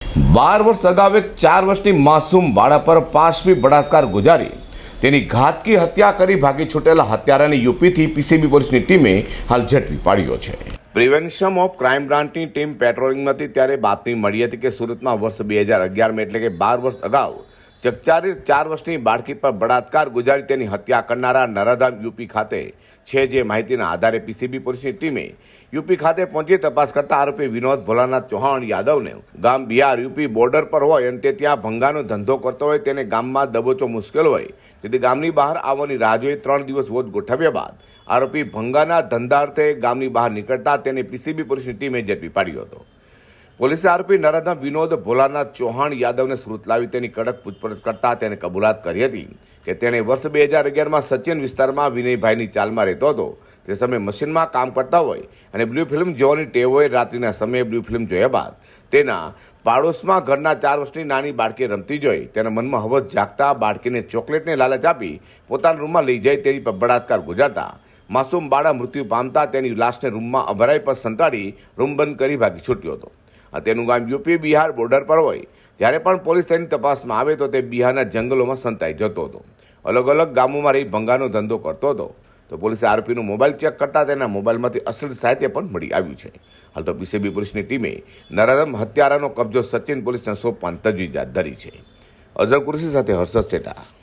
12 વર્ષ અગાઉ એક 4 વર્ષની માસૂમ બાળક પર પાશવી બળાત્કાર ગુજારી તેની ઘાતકી હત્યા કરી ભાગી છૂટેલા હત્યારાને યુપીથી પીસીબી પોલીસની ટીમે હાલ ઝડપી પાડ્યો છે। પ્રિવેન્શન ઓફ ક્રાઇમ બ્રાન્ચની ટીમ પેટ્રોલિંગમાં હતી ત્યારે બાતમી મળી હતી કે સુરતમાં વર્ષ 2011માં એટલે કે 12 વર્ષ અગાઉ ચકચારી 4 વર્ષની બાળકી પર બળાત્કાર ગુજારી તેની હત્યા કરનારા નરાધામ યુપી ખાતે છે। જે માહિતીના આધારે પીસીબી પોલીસની ટીમે યુપી ખાતે પહોંચી તપાસ કરતા આરોપી વિનોદ ભોલાનાથ ચૌહાણ યાદવને ગામ બિહાર યુપી બોર્ડર પર હોય અને તે ત્યાં ભંગાનો ધંધો કરતો હોય તેને ગામમાં દબોચો મુશ્કેલ હોય તેથી ગામની બહાર આવવાની રાહ જોઈ 3 દિવસ વોચ ગોઠવ્યા બાદ આરોપી ભંગાના ધંધાર્થે ગામની બહાર નીકળતા તેને પીસીબી પોલીસની ટીમે ઝડપી પાડ્યો હતો। પોલીસે આરોપી નરાધામ વિનોદ ભોલાનાથ ચૌહાણ યાદવને સુરત લાવી તેની કડક પૂછપરછ કરતા તેને કબૂલાત કરી હતી કે તેણે વર્ષ 2011માં સચિન વિસ્તારમાં વિનયભાઈની ચાલમાં રહેતો હતો। તે સમયે મશીનમાં કામ કરતા હોય અને બ્લુ ફિલ્મ જોવાની ટેવ હોય। રાત્રિના સમયે બ્લુ ફિલ્મ જોયા બાદ તેના પાડોશમાં ઘરના 4 વર્ષની નાની બાળકી રમતી જોઈ તેના મનમાં હવસ જાગતા બાળકીને ચોકલેટને લાલચ આપી પોતાના રૂમમાં લઈ જઈ તેની પર બળાત્કાર ગુજારતા માસૂમ બાળક મૃત્યુ પામતા તેની લાશને રૂમમાં અભરાઈ પર સંતાડી રૂમ બંધ કરી ભાગી છૂટ્યો હતો। તેનું ગામ યુપી બિહાર બોર્ડર પર હોય જ્યારે પણ પોલીસ તેની તપાસમાં આવે તો તે બિહારના જંગલોમાં સંતાઈ જતો હતો। અલગ અલગ ગામોમાં રહી ભંગાનો ધંધો કરતો હતો તો પોલીસે આરોપીનો મોબાઈલ ચેક કરતા તેના મોબાઈલમાંથી અશ્લીલ સાહિત્ય પણ મળી આવ્યું છે। હાલ તો પીસીબી પોલીસની ટીમે નરાધમ હત્યારાનો કબજો સચિન પોલીસને સોંપવાની તજવીજ હાથ ધરી છે। અઝર કુરેશી સાથે હર્ષદ સેઠા।